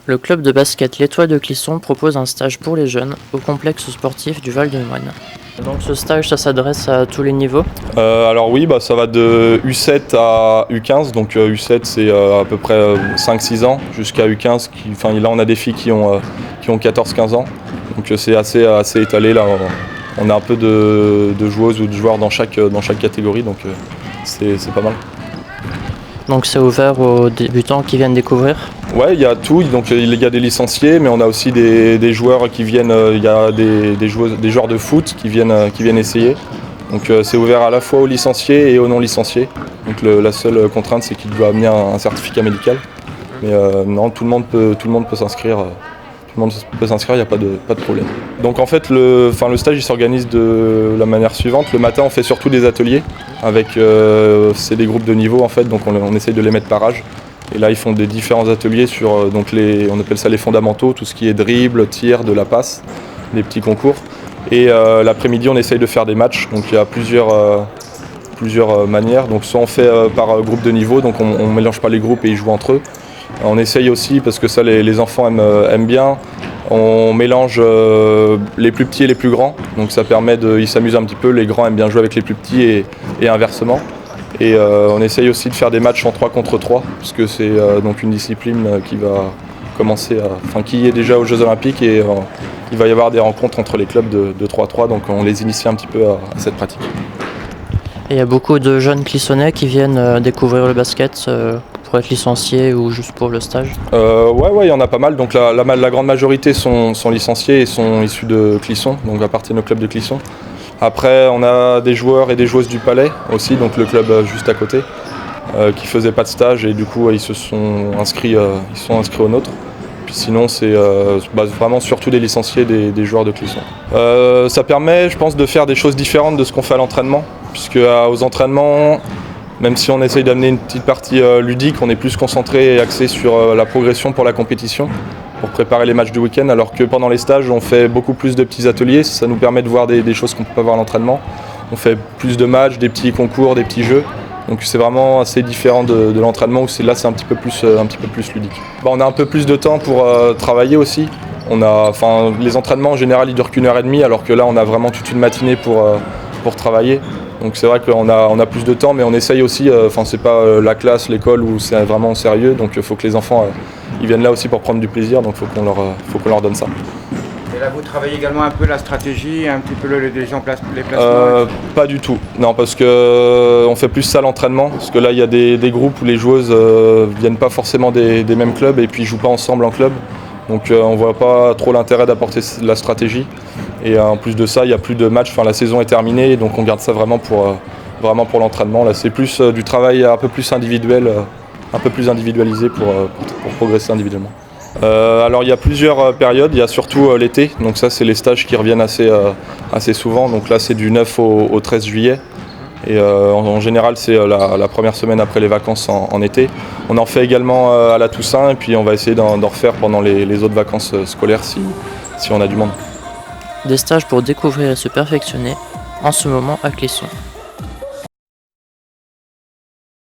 Le club de basket L'Étoile de Clisson propose un stage pour les jeunes au complexe sportif du Val-de-Moine. Donc ce stage, ça s'adresse à tous les niveaux. Alors oui, ça va de U7 à U15, donc U7 c'est à peu près 5-6 ans, jusqu'à U15, là on a des filles qui ont 14-15 ans, donc c'est assez étalé là, on a un peu de joueuses ou de joueurs dans chaque catégorie, donc c'est pas mal. Donc c'est ouvert aux débutants qui viennent découvrir. Ouais, il y a tout, donc il y a des licenciés, mais on a aussi des joueurs qui viennent, il y a des joueurs de foot qui viennent essayer. Donc c'est ouvert à la fois aux licenciés et aux non licenciés. Donc la seule contrainte c'est qu'il doit amener un certificat médical. Mais non, tout le monde peut s'inscrire. Tout le monde peut s'inscrire, il n'y a pas de problème. Donc en fait le stage il s'organise de la manière suivante. Le matin on fait surtout des ateliers avec c'est des groupes de niveau en fait, donc on essaye de les mettre par âge. Et là ils font des différents ateliers sur on appelle ça les fondamentaux, tout ce qui est dribble, tir, de la passe, des petits concours. Et l'après-midi on essaye de faire des matchs, donc il y a plusieurs manières. Donc soit on fait par groupe de niveau, donc on ne mélange pas les groupes et ils jouent entre eux. On essaye aussi, parce que ça les enfants aiment bien, on mélange les plus petits et les plus grands, donc ça permet ils s'amusent un petit peu, les grands aiment bien jouer avec les plus petits et inversement. Et on essaye aussi de faire des matchs en 3 contre 3, puisque c'est donc une discipline qui va commencer qui est déjà aux Jeux Olympiques, et il va y avoir des rencontres entre les clubs de 3-3, donc on les initie un petit peu à cette pratique. Et il y a beaucoup de jeunes Clissonnais qui viennent découvrir le basket pour être licenciés ou juste pour le stage. Ouais, il y en a pas mal. Donc la grande majorité sont licenciés et sont issus de Clisson, donc appartiennent au club de Clisson. Après, on a des joueurs et des joueuses du Palais aussi, donc le club juste à côté, qui faisaient pas de stage et du coup ils sont inscrits au nôtre. Puis sinon c'est vraiment surtout des licenciés, des joueurs de Clisson. Ça permet, je pense, de faire des choses différentes de ce qu'on fait à l'entraînement, puisque aux entraînements, même si on essaye d'amener une petite partie ludique, on est plus concentré et axé sur la progression pour la compétition, pour préparer les matchs du week-end, alors que pendant les stages, on fait beaucoup plus de petits ateliers, ça nous permet de voir des choses qu'on ne peut pas voir à l'entraînement. On fait plus de matchs, des petits concours, des petits jeux, donc c'est vraiment assez différent de l'entraînement, où là c'est un petit peu plus ludique. On a un peu plus de temps pour travailler aussi. Les entraînements en général ils durent qu'1h30, alors que là on a vraiment toute une matinée pour travailler. Donc c'est vrai qu'on a plus de temps, mais on essaye aussi, c'est pas la classe, l'école où c'est vraiment sérieux, donc il faut que les enfants ils viennent là aussi pour prendre du plaisir, donc il faut qu'on leur donne ça. Et là vous travaillez également un peu la stratégie, un petit peu les placements Pas du tout, non, parce que on fait plus ça à l'entraînement, parce que là il y a des groupes où les joueuses viennent pas forcément des mêmes clubs et puis ils jouent pas ensemble en club. Donc on voit pas trop l'intérêt d'apporter la stratégie. Et en plus de ça, il n'y a plus de matchs, la saison est terminée, donc on garde ça vraiment pour l'entraînement. Là, c'est plus du travail un peu plus individuel, un peu plus individualisé pour progresser individuellement. Alors il y a plusieurs périodes, il y a surtout l'été, donc ça c'est les stages qui reviennent assez souvent. Donc là c'est du 9 au 13 juillet. Et en général c'est la première semaine après les vacances en été. On en fait également à la Toussaint, et puis on va essayer d'en refaire pendant les autres vacances scolaires si on a du monde. Des stages pour découvrir et se perfectionner en ce moment à Clisson.